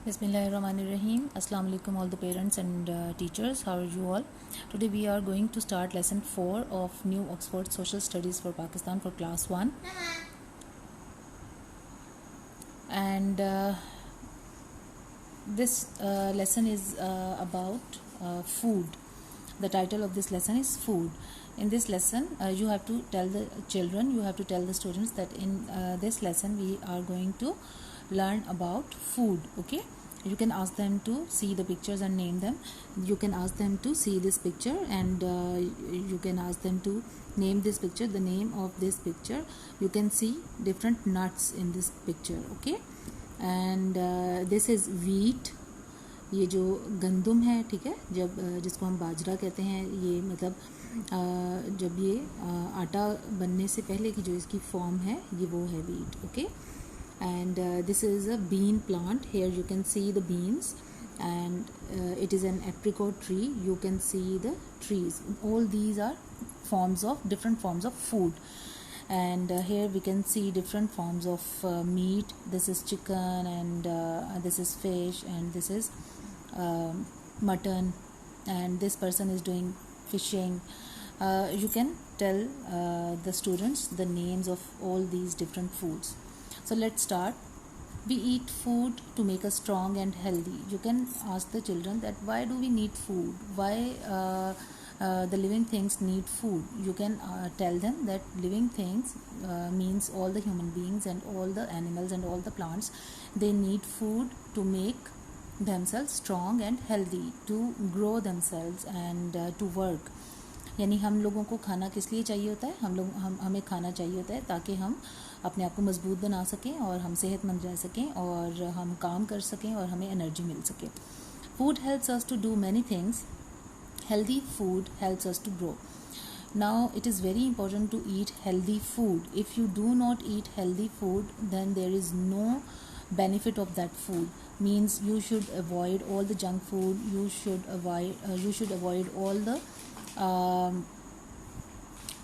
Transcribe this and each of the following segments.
Bismillahirrahmanirrahim. Assalamu alaikum all the parents and teachers. How are you all? Today we are going to start lesson 4 of New Oxford Social Studies for Pakistan for class 1. And this lesson is about food. The title of this lesson is food. In this lesson you have to tell the children, you have to tell the students that in this lesson we are going to learn about food. Okay, you can ask them to see the pictures and name them. You can ask them to see this picture and you can ask them to name this picture, the name of this picture. You can see different nuts in this picture. Okay, and this is wheat. ये जो गंदम है, ठीक है, जब जिसको हम बाजरा कहते हैं, ये मतलब जब ये आटा बनने से पहले की जो इसकी फॉर्म है ये वो है wheat. Okay, and this is a bean plant. Here you can see the beans and it is an apricot tree. You can see the trees. All these are different forms of food. And here we can see different forms of meat. This is chicken and this is fish and this is mutton, and this person is doing fishing. You can tell the students the names of all these different foods. So let's start. We eat food to make us strong and healthy. You can ask the children that why do we need food? Why the living things need food? You can tell them that living things means all the human beings and all the animals and all the plants. They need food to make themselves strong and healthy, to grow themselves and to work. यानी हम लोगों को खाना किस लिए चाहिए होता है? हमें खाना चाहिए होता है ताकि हम अपने आप को मजबूत बना सकें और हम सेहतमंद रह सकें और हम काम कर सकें और हमें एनर्जी मिल सके. Food helps us to do many things. Healthy food helps us to grow. Now it is very important to eat healthy food. If you do not eat healthy food, then there is no benefit of that food. Means you should avoid all the junk food. You should avoid all the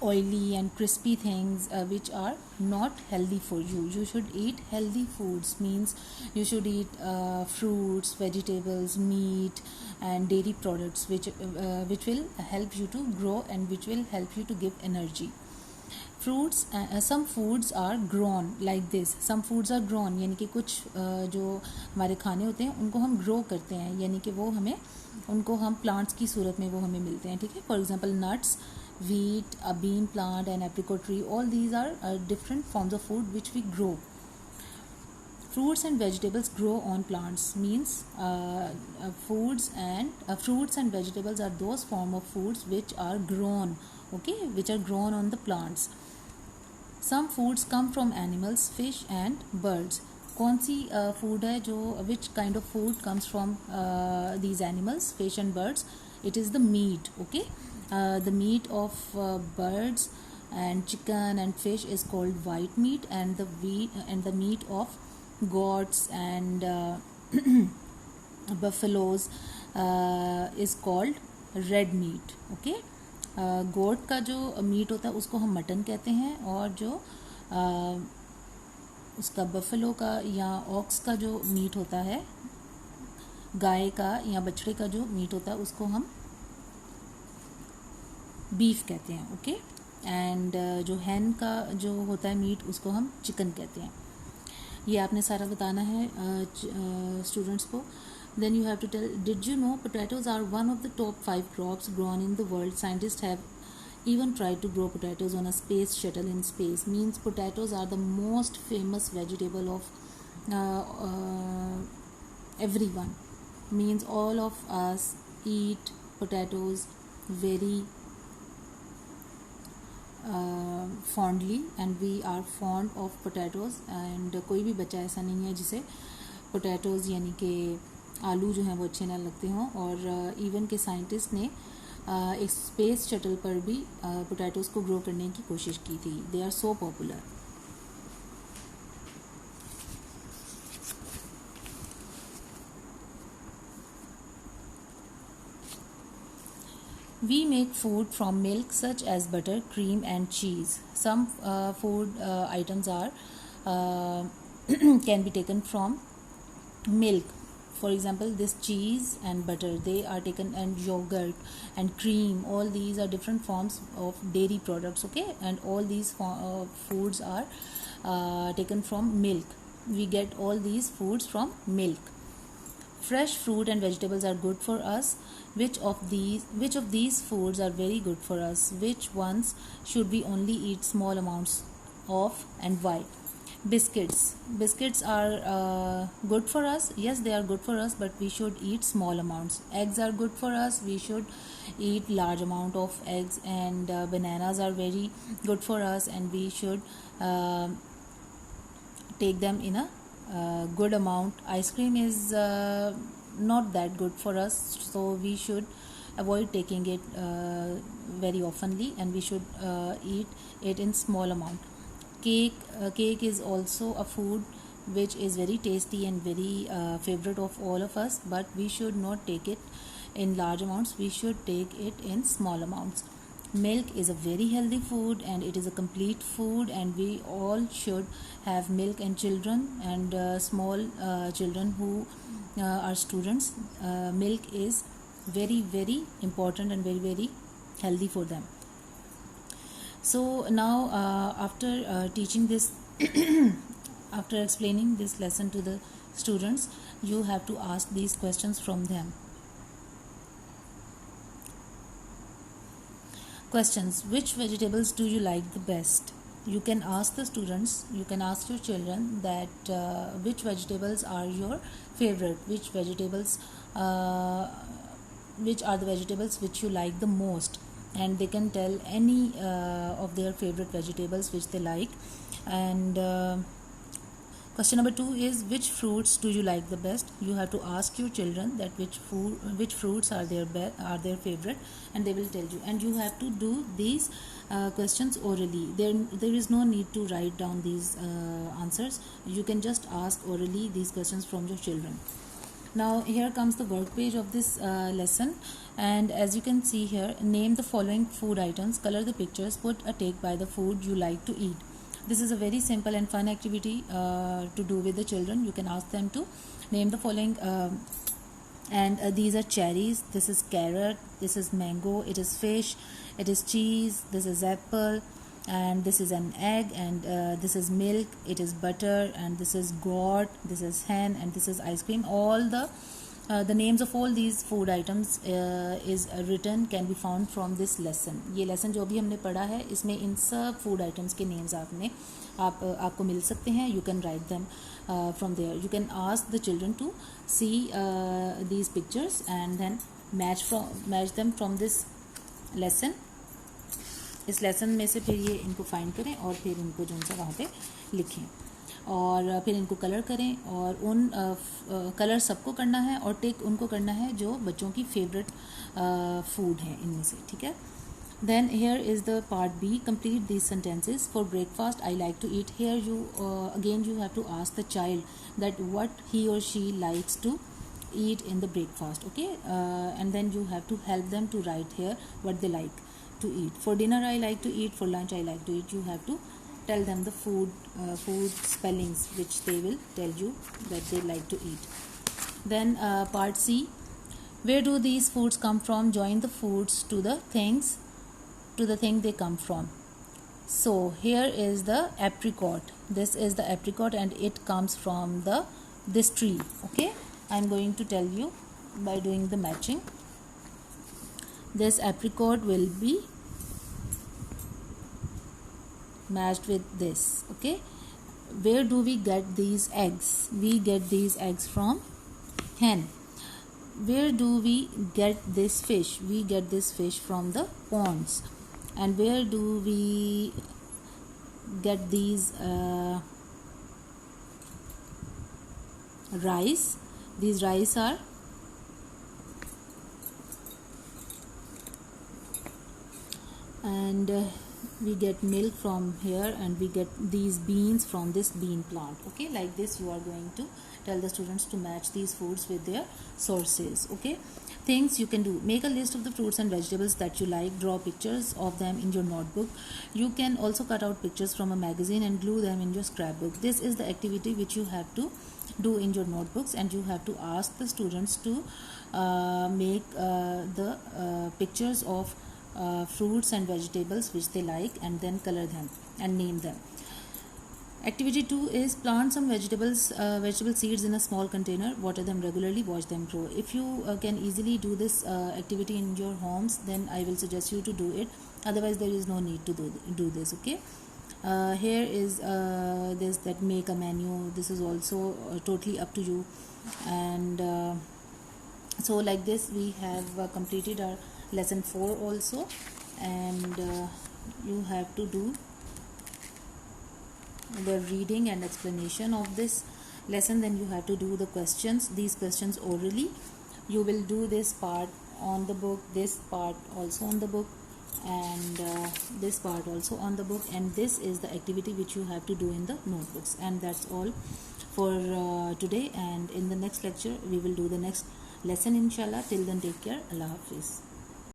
oily and crispy things which are not healthy for you. You should eat healthy foods. Means you should eat fruits, vegetables, meat and dairy products which will help you to grow and which will help you to give energy. Fruits, some foods are grown like this. Some foods are grown यानी कि कुछ जो हमारे खाने होते हैं उनको हम ग्रो करते हैं, यानी कि वो हमें उनको हम प्लांट्स की सूरत में वो हमें मिलते हैं. ठीक है, for example nuts, wheat, a bean plant and apricot tree, all these are different forms of food which we grow. Fruits and vegetables grow on plants. Means fruits and vegetables are those form of foods which are grown, okay, which are grown on the plants. Some foods come from animals, fish and birds. कौन सी food है जो which kind of food comes from these animals, fish and birds? It is the meat. Okay, the meat of birds and chicken and fish is called white meat, and the meat of goats and buffaloes is called red meat. Okay, गोट का जो meet होता है उसको हम mutton कहते हैं, और जो उसका बफलो का या ऑक्स का जो मीट होता है, गाय का या बछड़े का जो मीट होता है उसको हम बीफ कहते हैं. ओके, एंड जो हैन का जो होता है मीट उसको हम चिकन कहते हैं. ये आपने सारा बताना है स्टूडेंट्स को. Then you have to tell, did you know potatoes are one of the top 5 crops grown in the world? Scientists have even tried to grow potatoes on a space shuttle in space. Means potatoes are the most famous vegetable of everyone. Means all of us eat potatoes very fondly, and we are fond of potatoes. And कोई भी बच्चा ऐसा नहीं है जिसे potatoes यानी कि आलू जो हैं वो अच्छे ना लगते हों. और इवन के साइंटिस्ट ने एक स्पेस शटल पर भी पोटैटोज को ग्रो करने की कोशिश की थी. They are so popular. We make food from milk such as butter, cream and cheese. Some food items are can be taken from milk. For example, this cheese and butter, they are taken, and yogurt and cream, all these are different forms of dairy products, okay, and all these foods are taken from milk. We get all these foods from milk. Fresh fruit and vegetables are good for us. Which of these foods are very good for us? Which ones should we only eat small amounts of, and why? Biscuits are good for us. Yes, they are good for us, but we should eat small amounts. Eggs are good for us. We should eat large amount of eggs. And bananas are very good for us, and we should take them in a good amount. Ice cream is not that good for us, so we should avoid taking it very oftenly, and we should eat it in small amount. Cake is also a food which is very tasty and very favorite of all of us, but we should not take it in large amounts. We should take it in small amounts. Milk is a very healthy food, and it is a complete food, and we all should have milk. And children and small children who are students, milk is very, very important and very, very healthy for them. So now after teaching this after explaining this lesson to the students, you have to ask these questions from them. Questions: which vegetables do you like the best? You can ask the students, you can ask your children that which vegetables are your favorite, which are the vegetables which you like the most, and they can tell any of their favorite vegetables which they like. And question number 2 is, which fruits do you like the best? You have to ask your children that which fruits are their favorite, and they will tell you. And you have to do these questions orally. There is no need to write down these answers. You can just ask orally these questions from your children. Now here comes the work page of this lesson, and as you can see here, name the following food items, color the pictures, put a tick by the food you like to eat. This is a very simple and fun activity to do with the children. You can ask them to name the following and these are cherries, this is carrot, this is mango, it is fish, it is cheese, this is apple, and this is an egg, and this is milk, it is butter, and this is goat, this is hen, and this is ice cream. All the names of all these food items is written, can be found from this lesson. ये lesson जो भी हमने पढ़ा है, इसमें इन सब food items के names आपको मिल सकते हैं. You can write them from there. You can ask the children to see these pictures and then match them from this lesson. इस लेसन में से फिर ये इनको फाइंड करें और फिर इनको जो सा वहाँ पे लिखें, और फिर इनको कलर करें, और उन कलर सबको करना है और टिक उनको करना है जो बच्चों की फेवरेट फूड है इनमें से. ठीक है. Then here is the part B. Complete these sentences. For breakfast, I like to eat. Here you again you have to ask the child that what he or she likes to eat in the breakfast. Okay, and then you have to help them to write here what they like to eat. For dinner, I like to eat. For lunch, I like to eat. You have to tell them the food spellings which they will tell you that they like to eat. Then part C. Where do these foods come from? Join the foods to the thing they come from. So here is the apricot. This is the apricot and it comes from this tree. Okay, I'm going to tell you by doing the matching. This apricot will be matched with this. Okay, where do we get these eggs? We get these eggs from hen. Where do we get this fish? We get this fish from the ponds. And where do we get these rice? These rice are and we get milk from here, and we get these beans from this bean plant. Okay, like this you are going to tell the students to match these foods with their sources. Okay, things you can do: make a list of the fruits and vegetables that you like, draw pictures of them in your notebook. You can also cut out pictures from a magazine and glue them in your scrapbook. This is the activity which you have to do in your notebooks, and you have to ask the students to make the pictures of fruits and vegetables which they like, and then color them and name them. Activity 2 is plant some vegetable seeds in a small container, water them regularly, watch them grow. If you can easily do this activity in your homes, then I will suggest you to do it. Otherwise there is no need to do this. Okay, here is this, that make a menu. This is also totally up to you. And so like this we have completed our lesson 4 also. And you have to do the reading and explanation of this lesson. Then you have to do the questions, these questions orally. You will do this part on the book, this part also on the book, and this part also on the book. And this is the activity which you have to do in the notebooks. And that's all for today, and in the next lecture we will do the next lesson inshallah. Till then, take care. Allah Hafiz.